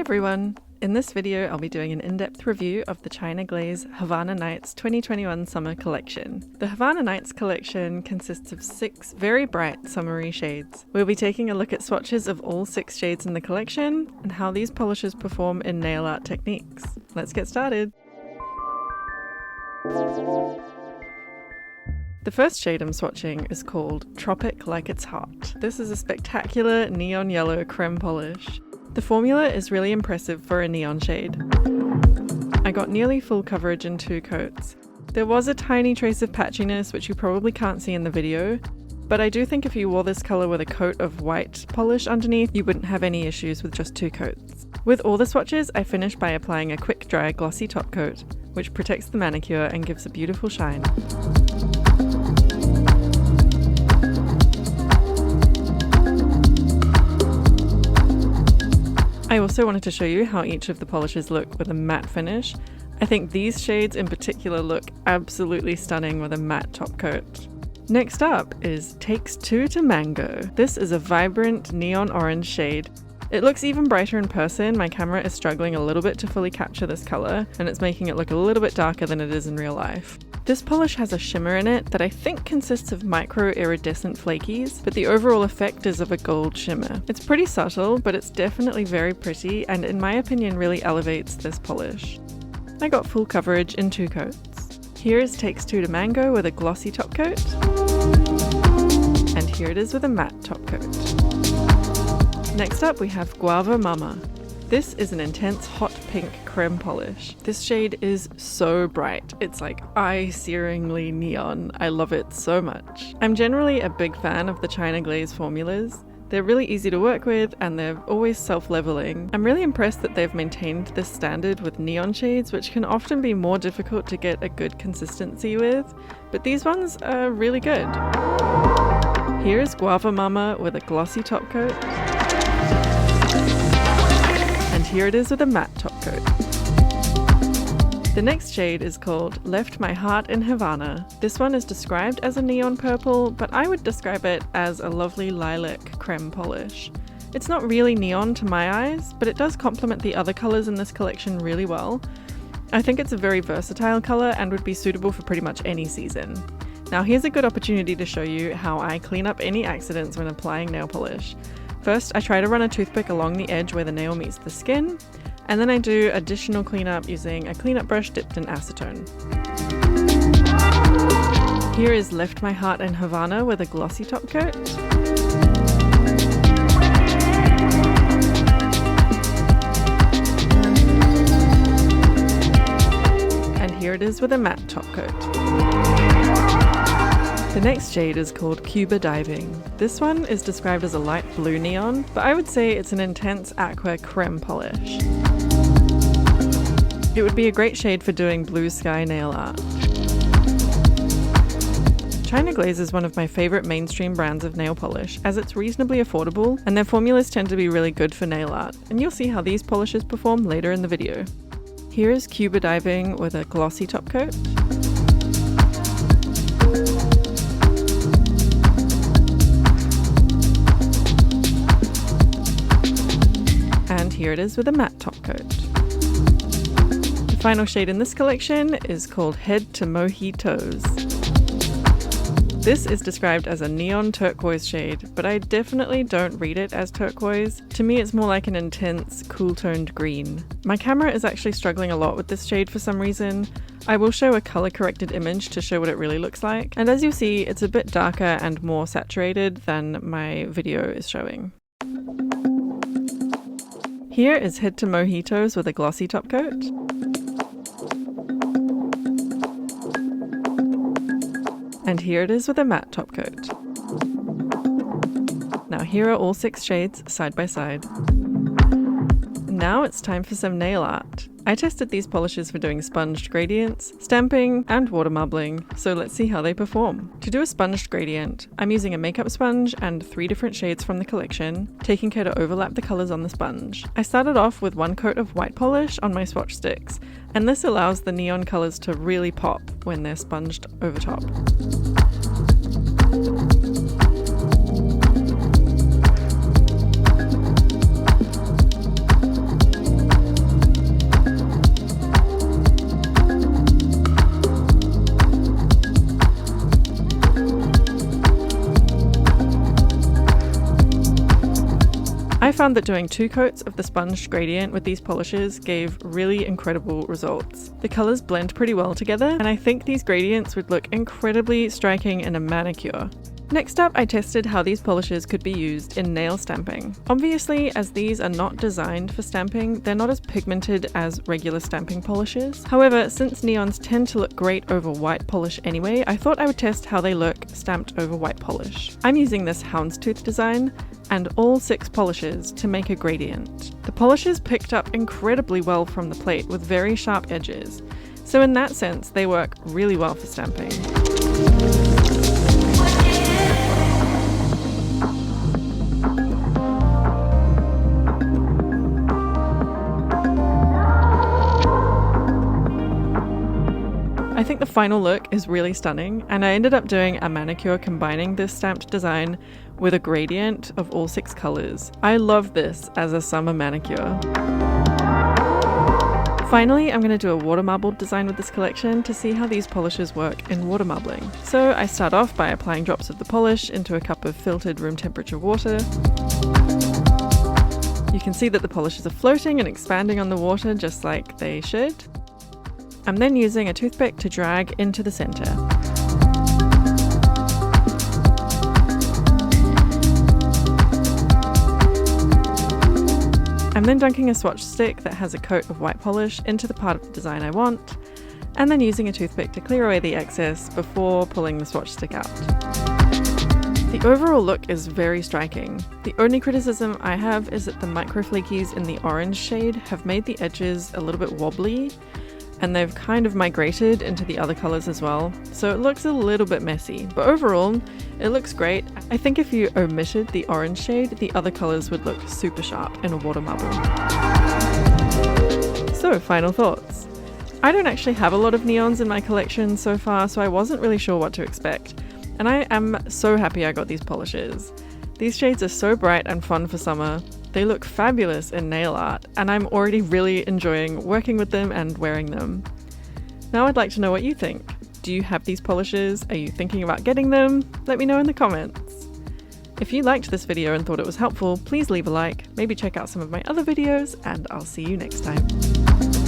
everyone! In this video, I'll be doing an in-depth review of the China Glaze Havana Nights 2021 summer collection. The Havana Nights collection consists of 6 very bright summery shades. We'll be taking a look at swatches of all 6 shades in the collection and how these polishes perform in nail art techniques. Let's get started! The first shade I'm swatching is called Tropic Like It's Hot. This is a spectacular neon yellow creme polish. The formula is really impressive for a neon shade. I got nearly full coverage in 2 coats. There was a tiny trace of patchiness which you probably can't see in the video, but I do think if you wore this colour with a coat of white polish underneath, you wouldn't have any issues with just 2 coats. With all the swatches, I finished by applying a quick dry glossy top coat, which protects the manicure and gives a beautiful shine. I also wanted to show you how each of the polishes look with a matte finish. I think these shades in particular look absolutely stunning with a matte top coat. Next up is Takes 2 to Mango. This is a vibrant neon orange shade. It looks even brighter in person. My camera is struggling a little bit to fully capture this color, and it's making it look a little bit darker than it is in real life. This polish has a shimmer in it that I think consists of micro iridescent flakies, but the overall effect is of a gold shimmer. It's pretty subtle, but it's definitely very pretty and in my opinion really elevates this polish. I got full coverage in 2 coats. Here is Takes 2 to Mango with a glossy top coat, and here it is with a matte top coat. Next up we have Guava Mama. This is an intense hot pink creme polish. This shade is so bright. It's like eye-searingly neon. I love it so much. I'm generally a big fan of the China Glaze formulas. They're really easy to work with and they're always self-leveling. I'm really impressed that they've maintained this standard with neon shades, which can often be more difficult to get a good consistency with, but these ones are really good. Here is Guava Mama with a glossy top coat. And here it is with a matte top coat. The next shade is called Left My Heart in Havana. This one is described as a neon purple, but I would describe it as a lovely lilac creme polish. It's not really neon to my eyes, but it does complement the other colours in this collection really well. I think it's a very versatile colour and would be suitable for pretty much any season. Now here's a good opportunity to show you how I clean up any accidents when applying nail polish. First, I try to run a toothpick along the edge where the nail meets the skin, and then I do additional cleanup using a cleanup brush dipped in acetone. Here is Left My Heart in Havana with a glossy top coat. And here it is with a matte top coat. The next shade is called Cuba Diving. This one is described as a light blue neon, but I would say it's an intense aqua creme polish. It would be a great shade for doing blue sky nail art. China Glaze is one of my favourite mainstream brands of nail polish, as it's reasonably affordable and their formulas tend to be really good for nail art, and you'll see how these polishes perform later in the video. Here is Cuba Diving with a glossy top coat. And here it is with a matte top coat. The final shade in this collection is called Head to Mojitos. This is described as a neon turquoise shade, but I definitely don't read it as turquoise. To me it's more like an intense, cool-toned green. My camera is actually struggling a lot with this shade for some reason. I will show a color-corrected image to show what it really looks like, and as you see it's a bit darker and more saturated than my video is showing. Here is Head to Mojitos with a glossy top coat. And here it is with a matte top coat. Now here are all 6 shades side by side. Now it's time for some nail art. I tested these polishes for doing sponged gradients, stamping, and water marbling, so let's see how they perform. To do a sponged gradient, I'm using a makeup sponge and 3 different shades from the collection, taking care to overlap the colours on the sponge. I started off with 1 coat of white polish on my swatch sticks, and this allows the neon colours to really pop when they're sponged over top. found that doing 2 coats of the sponge gradient with these polishes gave really incredible results. The colours blend pretty well together, and I think these gradients would look incredibly striking in a manicure. Next up, I tested how these polishes could be used in nail stamping. Obviously, as these are not designed for stamping, they're not as pigmented as regular stamping polishes. However, since neons tend to look great over white polish anyway, I thought I would test how they look stamped over white polish. I'm using this houndstooth design and all 6 polishes to make a gradient. The polishes picked up incredibly well from the plate with very sharp edges, so in that sense they work really well for stamping. I think the final look is really stunning, and I ended up doing a manicure combining this stamped design with a gradient of all 6 colours. I love this as a summer manicure. Finally, I'm going to do a water marbled design with this collection to see how these polishes work in water marbling. So I start off by applying drops of the polish into a cup of filtered room temperature water. You can see that the polishes are floating and expanding on the water just like they should. I'm then using a toothpick to drag into the center. I'm then dunking a swatch stick that has a coat of white polish into the part of the design I want, and then using a toothpick to clear away the excess before pulling the swatch stick out. The overall look is very striking. The only criticism I have is that the microflakies in the orange shade have made the edges a little bit wobbly, and they've kind of migrated into the other colours as well, so it looks a little bit messy. But overall, it looks great. I think if you omitted the orange shade, the other colours would look super sharp in a water marble. So, final thoughts. I don't actually have a lot of neons in my collection so far, so I wasn't really sure what to expect. And I am so happy I got these polishes. These shades are so bright and fun for summer. They look fabulous in nail art, and I'm already really enjoying working with them and wearing them. Now I'd like to know what you think. Do you have these polishes? Are you thinking about getting them? Let me know in the comments. If you liked this video and thought it was helpful, please leave a like, maybe check out some of my other videos, and I'll see you next time.